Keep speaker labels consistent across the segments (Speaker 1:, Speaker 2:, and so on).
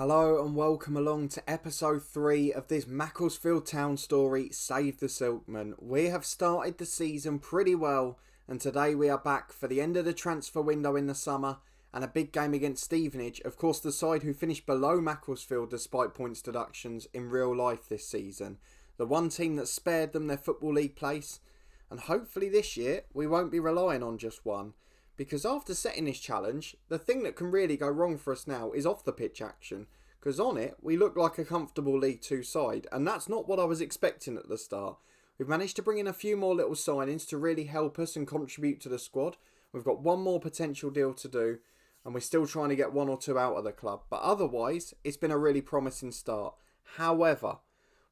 Speaker 1: Hello and welcome along to episode 3 of this Macclesfield Town story, Save the Silkmen. We have started the season pretty well and today we are back for the end of the transfer window in the summer and a big game against Stevenage, of course the side who finished below Macclesfield despite points deductions in real life this season. The one team that spared them their Football League place, and hopefully this year we won't be relying on just one. Because after setting this challenge, the thing that can really go wrong for us now is off the pitch action. Because on it, we look like a comfortable League 2 side, and that's not what I was expecting at the start. We've managed to bring in a few more little signings to really help us and contribute to the squad. We've got one more potential deal to do, and we're still trying to get one or two out of the club. But otherwise, it's been a really promising start. However,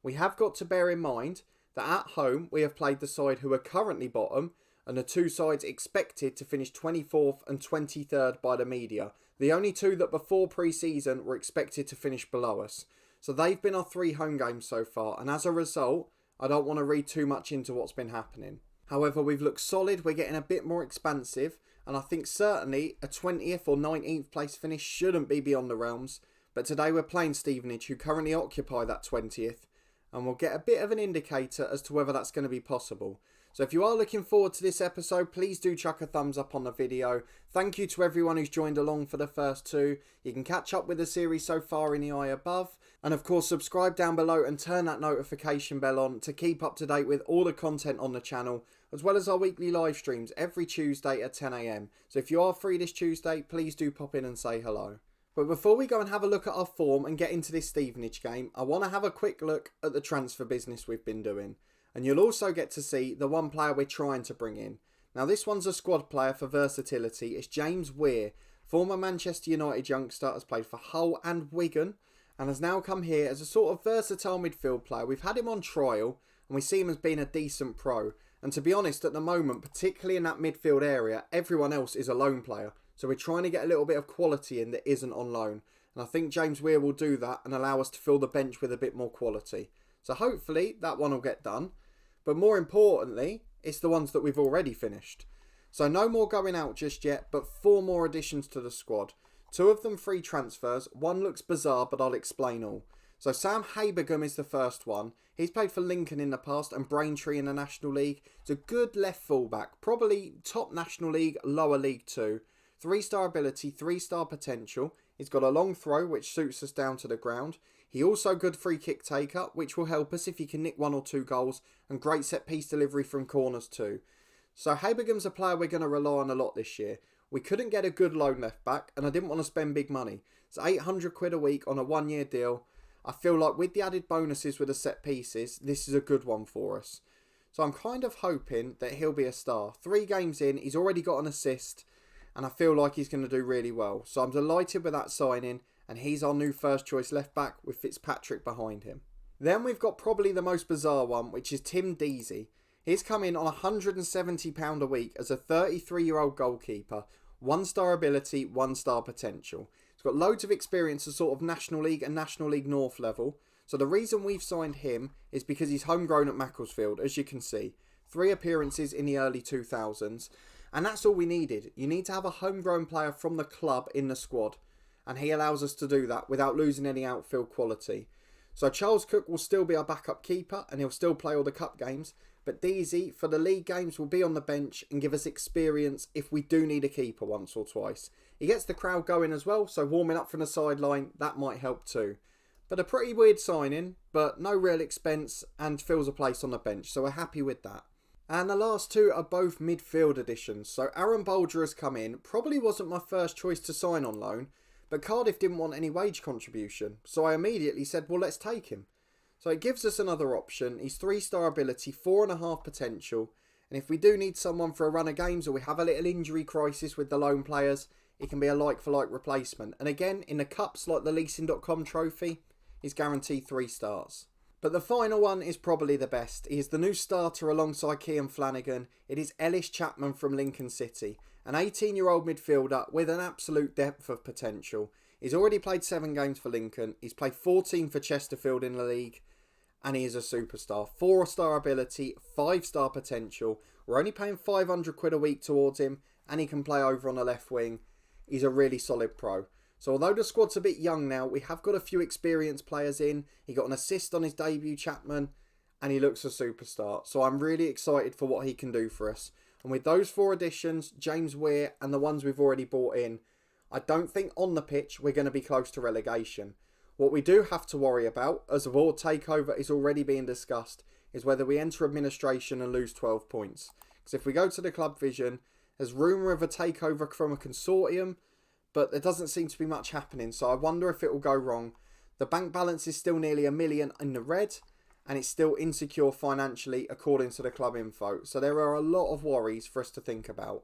Speaker 1: we have got to bear in mind that at home, we have played the side who are currently bottom, and the two sides expected to finish 24th and 23rd by the media. The only two that before pre-season were expected to finish below us. So they've been our 3 home games so far, and as a result, I don't want to read too much into what's been happening. However, we've looked solid, we're getting a bit more expansive, and I think certainly a 20th or 19th place finish shouldn't be beyond the realms. But today we're playing Stevenage, who currently occupy that 20th, and we'll get a bit of an indicator as to whether that's going to be possible. So if you are looking forward to this episode, please do chuck a thumbs up on the video. Thank you to everyone who's joined along for the first 2. You can catch up with the series so far in the eye above. And of course, subscribe down below and turn that notification bell on to keep up to date with all the content on the channel, as well as our weekly live streams every Tuesday at 10 AM. So if you are free this Tuesday, please do pop in and say hello. But before we go and have a look at our form and get into this Stevenage game, I want to have a quick look at the transfer business we've been doing. And you'll also get to see the one player we're trying to bring in. Now this one's a squad player for versatility. It's James Weir, former Manchester United youngster, has played for Hull and Wigan and has now come here as a sort of versatile midfield player. We've had him on trial and we see him as being a decent pro. And to be honest, at the moment, particularly in that midfield area, everyone else is a loan player. So we're trying to get a little bit of quality in that isn't on loan. And I think James Weir will do that and allow us to fill the bench with a bit more quality. So hopefully that one will get done. But more importantly, it's the ones that we've already finished. So no more going out just yet, but 4 more additions to the squad. 2 of them free transfers. One looks bizarre, but I'll explain all. So Sam Habergum is the first one. He's played for Lincoln in the past and Braintree in the National League. He's a good left fullback, probably top National League, lower League 2. 3-star ability, 3-star potential. He's got a long throw, which suits us down to the ground. He also good free kick taker, which will help us if he can nick 1 or 2 goals, and great set piece delivery from corners too. So Habergum's a player we're going to rely on a lot this year. We couldn't get a good loan left back, and I didn't want to spend big money. It's £800 a week on a 1-year deal. I feel like with the added bonuses with the set pieces, this is a good one for us. So I'm kind of hoping that he'll be a star. 3 games in, he's already got an assist, and I feel like he's going to do really well. So I'm delighted with that signing, and he's our new first choice left back with Fitzpatrick behind him. Then we've got probably the most bizarre one, which is Tim Deasy. He's come in on £170 a week as a 33-year-old goalkeeper. 1-star ability, 1-star potential. He's got loads of experience at sort of National League and National League North level. So the reason we've signed him is because he's homegrown at Macclesfield, as you can see. 3 appearances in the early 2000s. And that's all we needed. You need to have a homegrown player from the club in the squad. And he allows us to do that without losing any outfield quality. So Charles Cook will still be our backup keeper and he'll still play all the cup games. But Deasy, for the league games, will be on the bench and give us experience if we do need a keeper once or twice. He gets the crowd going as well, so warming up from the sideline, that might help too. But a pretty weird signing, but no real expense and fills a place on the bench, so we're happy with that. And the last 2 are both midfield additions. So Aaron Bolger has come in. Probably wasn't my first choice to sign on loan, but Cardiff didn't want any wage contribution. So I immediately said, well, let's take him. So it gives us another option. He's 3-star ability, 4.5 potential. And if we do need someone for a run of games or we have a little injury crisis with the loan players, it can be a like-for-like replacement. And again, in the cups like the leasing.com trophy, he's guaranteed 3 stars. But the final one is probably the best. He is the new starter alongside Cian Flanagan. It is Ellis Chapman from Lincoln City, an 18-year-old midfielder with an absolute depth of potential. He's already played 7 games for Lincoln. He's played 14 for Chesterfield in the league, and he is a superstar. 4-star ability, 5-star potential. We're only paying £500 a week towards him, and he can play over on the left wing. He's a really solid pro. So although the squad's a bit young now, we have got a few experienced players in. He got an assist on his debut, Chapman, and he looks a superstar. So I'm really excited for what he can do for us. And with those 4 additions, James Weir and the ones we've already brought in, I don't think on the pitch we're going to be close to relegation. What we do have to worry about, as a board takeover is already being discussed, is whether we enter administration and lose 12 points. Because if we go to the club vision, there's rumour of a takeover from a consortium, but there doesn't seem to be much happening, so I wonder if it will go wrong. The bank balance is still nearly $1 million in the red, and it's still insecure financially according to the club info. So there are a lot of worries for us to think about,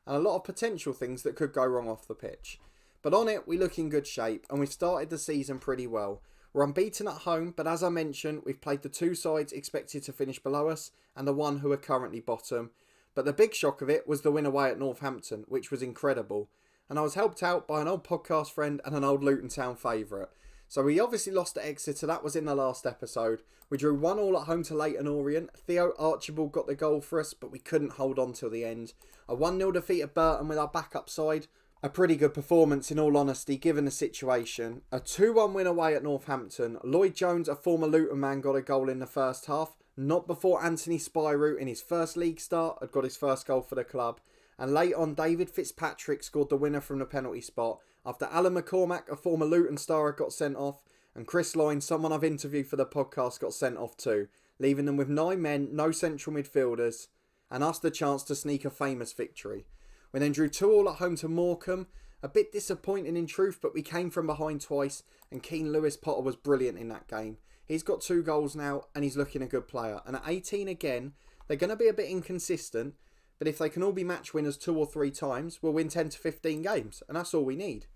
Speaker 1: and a lot of potential things that could go wrong off the pitch. But on it, we look in good shape, and we've started the season pretty well. We're unbeaten at home, but as I mentioned, we've played the 2 sides expected to finish below us, and the one who are currently bottom. But the big shock of it was the win away at Northampton, which was incredible. And I was helped out by an old podcast friend and an old Luton Town favourite. So we obviously lost to Exeter, that was in the last episode. We drew 1-1 at home to Leyton Orient. Theo Archibald got the goal for us, but we couldn't hold on till the end. A 1-0 defeat at Burton with our backup side. A pretty good performance in all honesty, given the situation. A 2-1 win away at Northampton. Lloyd Jones, a former Luton man, got a goal in the first half. Not before Anthony Spyroot in his first league start had got his first goal for the club. And late on, David Fitzpatrick scored the winner from the penalty spot after Alan McCormack, a former Luton star, got sent off, and Chris Lyne, someone I've interviewed for the podcast, got sent off too, leaving them with 9 men, no central midfielders, and us the chance to sneak a famous victory. We then drew 2-2 at home to Morecambe, a bit disappointing in truth, but we came from behind twice, and Keane Lewis Potter was brilliant in that game. He's got 2 goals now, and he's looking a good player. And at 18 again, they're going to be a bit inconsistent, but if they can all be match winners 2 or 3 times, we'll win 10 to 15 games, and that's all we need.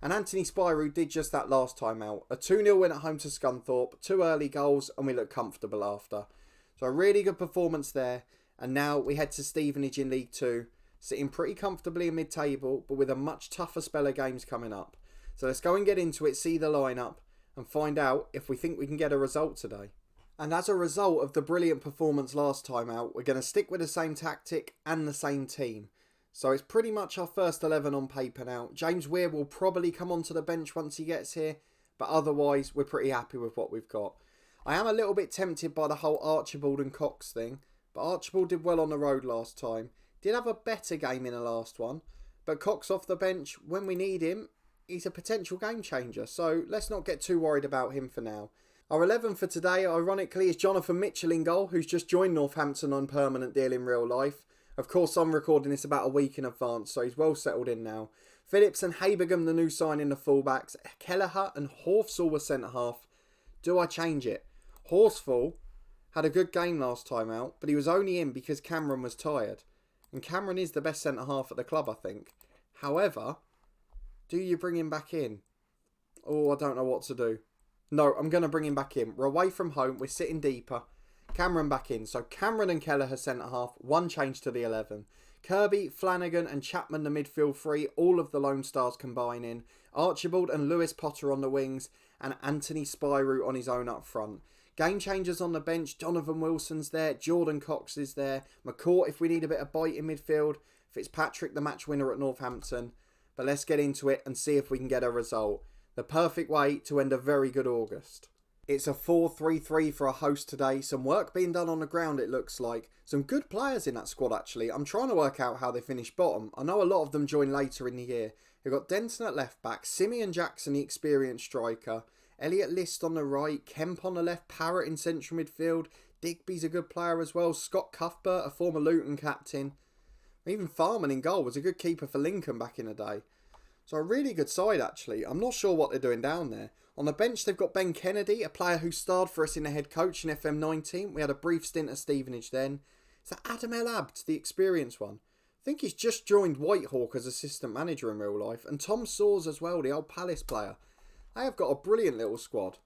Speaker 1: And Anthony Spyroot did just that last time out. A 2-0 win at home to Scunthorpe, 2 early goals, and we look comfortable after. So a really good performance there, and now we head to Stevenage in League 2, sitting pretty comfortably in mid-table, but with a much tougher spell of games coming up. So let's go and get into it, see the lineup, and find out if we think we can get a result today. And as a result of the brilliant performance last time out, we're going to stick with the same tactic and the same team. So it's pretty much our first 11 on paper now. James Weir will probably come onto the bench once he gets here, but otherwise we're pretty happy with what we've got. I am a little bit tempted by the whole Archibald and Cox thing, but Archibald did well on the road last time. Did have a better game in the last one, but Cox off the bench when we need him, he's a potential game changer, so let's not get too worried about him for now. Our 11 for today, ironically, is Jonathan Mitchell in goal, who's just joined Northampton on permanent deal in real life. Of course, I'm recording this about a week in advance, so he's well settled in now. Phillips and Habergam, the new sign in the fullbacks. Kelleher and Horsfall were centre-half. Do I change it? Horsfall had a good game last time out, but he was only in because Cameron was tired. And Cameron is the best centre-half at the club, I think. However, do you bring him back in? Oh, I don't know what to do. No, I'm going to bring him back in. We're away from home. We're sitting deeper. Cameron back in. So Cameron and Kelleher centre-half. 1 change to the 11. Kirby, Flanagan and Chapman the midfield 3. All of the Lone Stars combining. Archibald and Lewis Potter on the wings. And Anthony Spyroot on his own up front. Game changers on the bench. Donovan Wilson's there. Jordan Cox is there. McCourt if we need a bit of bite in midfield. Fitzpatrick the match winner at Northampton. But let's get into it and see if we can get a result. The perfect way to end a very good August. It's a 4-3-3 for a host today. Some work being done on the ground, it looks like. Some good players in that squad, actually. I'm trying to work out how they finished bottom. I know a lot of them joined later in the year. We've got Denton at left back, Simeon Jackson, the experienced striker, Elliot List on the right, Kemp on the left, Parrott in central midfield, Digby's a good player as well, Scott Cuthbert, a former Luton captain. Even Farman in goal was a good keeper for Lincoln back in the day. So a really good side, actually. I'm not sure what they're doing down there. On the bench, they've got Ben Kennedy, a player who starred for us in the head coach in FM19. We had a brief stint at Stevenage then. Is that Adam El Abd, the experienced one? I think he's just joined Whitehawk as assistant manager in real life. And Tom Saws as well, the old Palace player. They have got a brilliant little squad.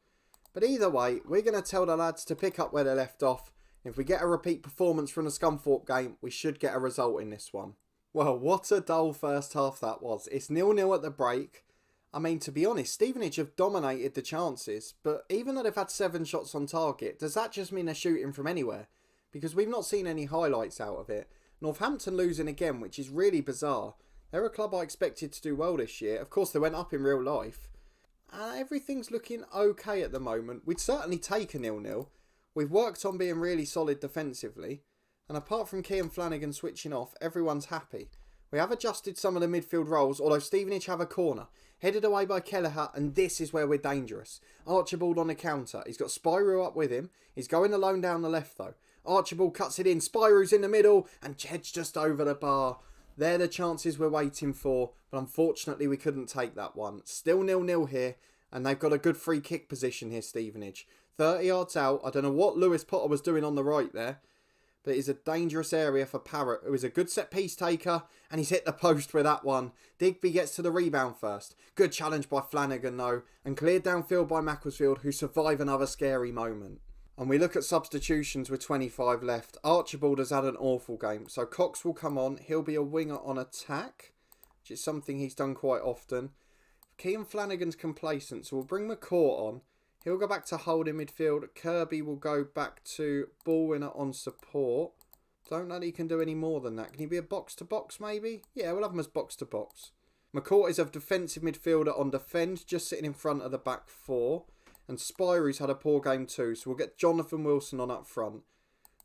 Speaker 1: But either way, we're going to tell the lads to pick up where they left off. If we get a repeat performance from the Scunthorpe game, we should get a result in this one. Well, what a dull first half that was. It's 0-0 at the break. I mean, to be honest, Stevenage have dominated the chances, but even though they've had 7 shots on target, does that just mean they're shooting from anywhere? Because we've not seen any highlights out of it. Northampton losing again, which is really bizarre. They're a club I expected to do well this year. Of course, they went up in real life. Everything's looking okay at the moment. We'd certainly take a 0-0. We've worked on being really solid defensively. And apart from Kean Flanagan switching off, everyone's happy. We have adjusted some of the midfield roles, although Stevenage have a corner. Headed away by Kelleher, and this is where we're dangerous. Archibald on the counter. He's got Spyro up with him. He's going alone down the left though. Archibald cuts it in. Spyro's in the middle, and Jed's just over the bar. They're the chances we're waiting for, but unfortunately we couldn't take that one. Still 0-0 here, and they've got a good free kick position here, Stevenage. 30 yards out. I don't know what Lewis Potter was doing on the right there, but it is a dangerous area for Parrott, who is a good set-piece taker, and he's hit the post with that one. Digby gets to the rebound first. Good challenge by Flanagan, though, and cleared downfield by Macclesfield, who survive another scary moment. And we look at substitutions with 25 left. Archibald has had an awful game, so Cox will come on. He'll be a winger on attack, which is something he's done quite often. Kean Flanagan's complacent, so we'll bring McCourt on. He'll go back to holding midfield. Kirby will go back to ball winner on support. Don't know that he can do any more than that. Can he be a box-to-box maybe? Yeah, we'll have him as box-to-box. McCourt is a defensive midfielder on defend, just sitting in front of the back four. And Spyro's had a poor game too, so we'll get Jonathan Wilson on up front.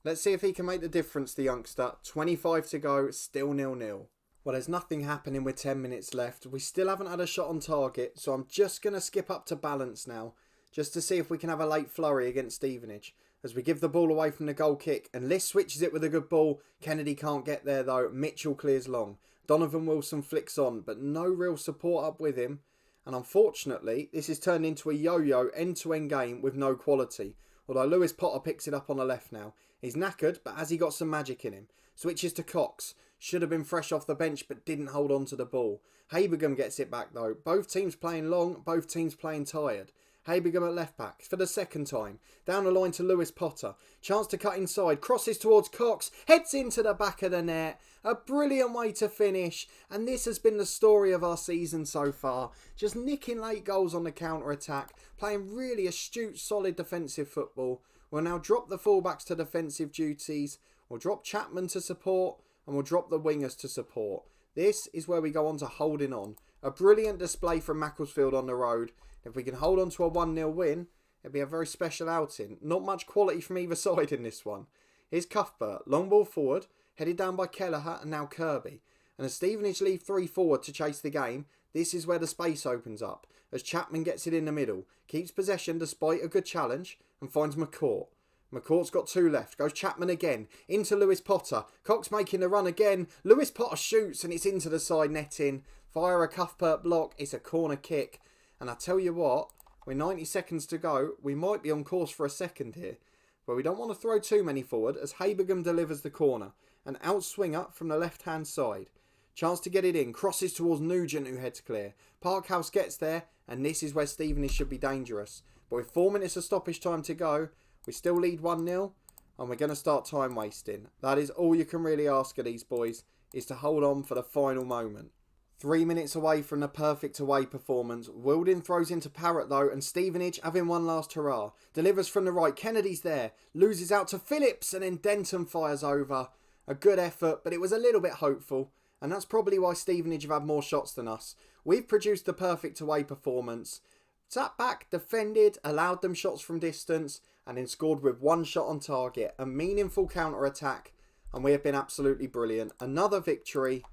Speaker 1: Let's see if he can make the difference, the youngster. 25 to go, still 0-0. Well, there's nothing happening with 10 minutes left. We still haven't had a shot on target, so I'm just going to skip up to balance now, just to see if we can have a late flurry against Stevenage. As we give the ball away from the goal kick, and Liss switches it with a good ball. Kennedy can't get there though. Mitchell clears long. Donovan Wilson flicks on, but no real support up with him. And unfortunately, this is turned into a yo-yo end-to-end game with no quality. Although Lewis Potter picks it up on the left now. He's knackered, but has he got some magic in him? Switches to Cox. Should have been fresh off the bench, but didn't hold on to the ball. Habergam gets it back though. Both teams playing long, both teams playing tired. Habergam at left back for the second time. Down the line to Lewis Potter. Chance to cut inside. Crosses towards Cox. Heads into the back of the net. A brilliant way to finish. And this has been the story of our season so far. Just nicking late goals on the counter-attack. Playing really astute, solid defensive football. We'll now drop the fullbacks to defensive duties. We'll drop Chapman to support. And we'll drop the wingers to support. This is where we go on to holding on. A brilliant display from Macclesfield on the road. If we can hold on to a 1-0 win, it'll be a very special outing. Not much quality from either side in this one. Here's Cuthbert. Long ball forward. Headed down by Kelleher and now Kirby. And as Stevenage leave 3 forward to chase the game, this is where the space opens up. As Chapman gets it in the middle. Keeps possession despite a good challenge and finds McCourt. McCourt's got 2 left. Goes Chapman again. Into Lewis Potter. Cox making the run again. Lewis Potter shoots and it's into the side netting. Via a Cuthbert block. It's a corner kick. And I tell you what, with 90 seconds to go, we might be on course for a second here. But we don't want to throw too many forward as Habergam delivers the corner. An outswinger from the left-hand side. Chance to get it in. Crosses towards Nugent who heads clear. Parkhouse gets there and this is where Stevenage should be dangerous. But with 4 minutes of stoppage time to go, we still lead 1-0 and we're going to start time wasting. That is all you can really ask of these boys, is to hold on for the final moment. 3 minutes away from the perfect away performance. Wilding throws into Parrott though, and Stevenage having one last hurrah. Delivers from the right. Kennedy's there. Loses out to Phillips, and then Denton fires over. A good effort, but it was a little bit hopeful. And that's probably why Stevenage have had more shots than us. We've produced the perfect away performance. Sat back, defended, allowed them shots from distance, and then scored with 1 shot on target. A meaningful counter-attack, and we have been absolutely brilliant. Another victory.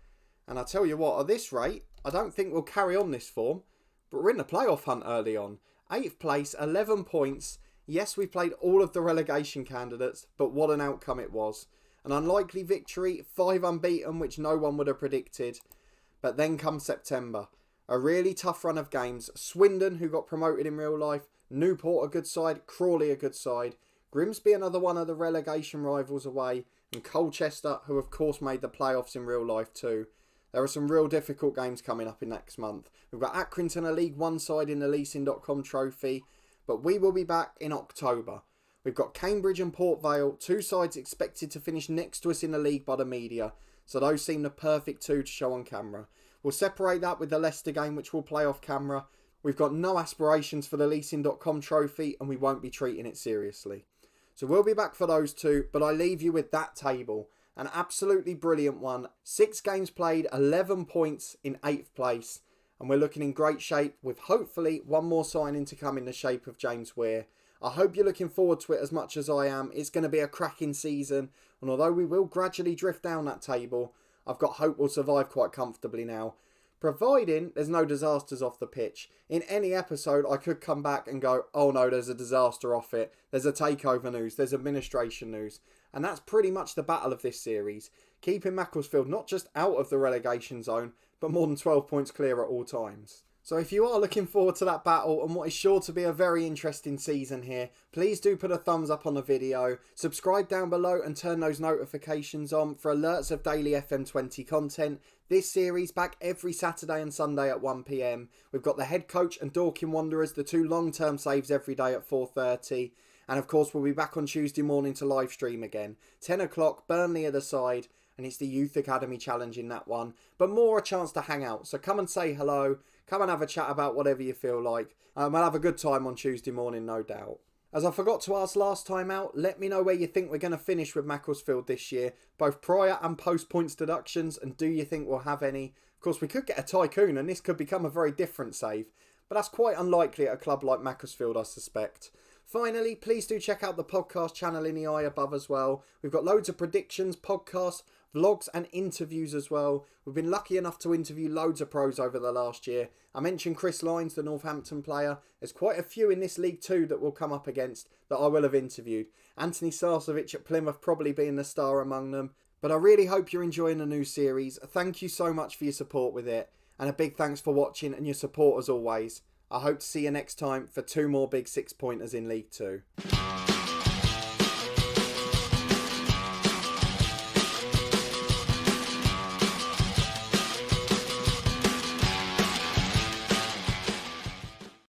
Speaker 1: And I tell you what, at this rate, I don't think we'll carry on this form. But we're in the playoff hunt early on. 8th place, 11 points. Yes, we played all of the relegation candidates, but what an outcome it was. An unlikely victory, 5 unbeaten, which no one would have predicted. But then comes September. A really tough run of games. Swindon, who got promoted in real life. Newport, a good side. Crawley, a good side. Grimsby, another one of the relegation rivals away. And Colchester, who of course made the playoffs in real life too. There are some real difficult games coming up in next month. We've got Accrington, a League One side in the Leasing.com trophy. But we will be back in October. We've got Cambridge and Port Vale, 2 sides expected to finish next to us in the league by the media. So those seem the perfect 2 to show on camera. We'll separate that with the Leicester game, which we'll play off camera. We've got no aspirations for the Leasing.com trophy and we won't be treating it seriously. So we'll be back for those 2, but I leave you with that table. An absolutely brilliant one. 6 games played, 11 points in 8th place. And we're looking in great shape with hopefully one more signing to come in the shape of James Weir. I hope you're looking forward to it as much as I am. It's going to be a cracking season. And although we will gradually drift down that table, I've got hope we'll survive quite comfortably now. Providing there's no disasters off the pitch. In any episode, I could come back and go, oh no, there's a disaster off it. There's a takeover news. There's administration news. And that's pretty much the battle of this series. Keeping Macclesfield not just out of the relegation zone, but more than 12 points clear at all times. So if you are looking forward to that battle and what is sure to be a very interesting season here, please do put a thumbs up on the video, subscribe down below and turn those notifications on for alerts of daily FM20 content. This series back every Saturday and Sunday at 1 PM. We've got the head coach and Dorking Wanderers, the 2 long-term saves every day at 4:30. And of course we'll be back on Tuesday morning to live stream again. 10 o'clock, Burnley at the side. And it's the Youth Academy Challenge in that one. But more a chance to hang out. So come and say hello. Come and have a chat about whatever you feel like. We'll have a good time on Tuesday morning, no doubt. As I forgot to ask last time out, let me know where you think we're going to finish with Macclesfield this year. Both prior and post points deductions. And do you think we'll have any? Of course, we could get a tycoon and this could become a very different save. But that's quite unlikely at a club like Macclesfield, I suspect. Finally, please do check out the podcast channel in the eye above as well. We've got loads of predictions, podcasts, vlogs and interviews as well. We've been lucky enough to interview loads of pros over the last year. I mentioned Chris Lines, the Northampton player. There's quite a few in this league too that we'll come up against that I will have interviewed. Anthony Sarcevic at Plymouth probably being the star among them. But I really hope you're enjoying the new series. Thank you so much for your support with it. And a big thanks for watching and your support as always. I hope to see you next time for 2 more big 6-pointers in League 2.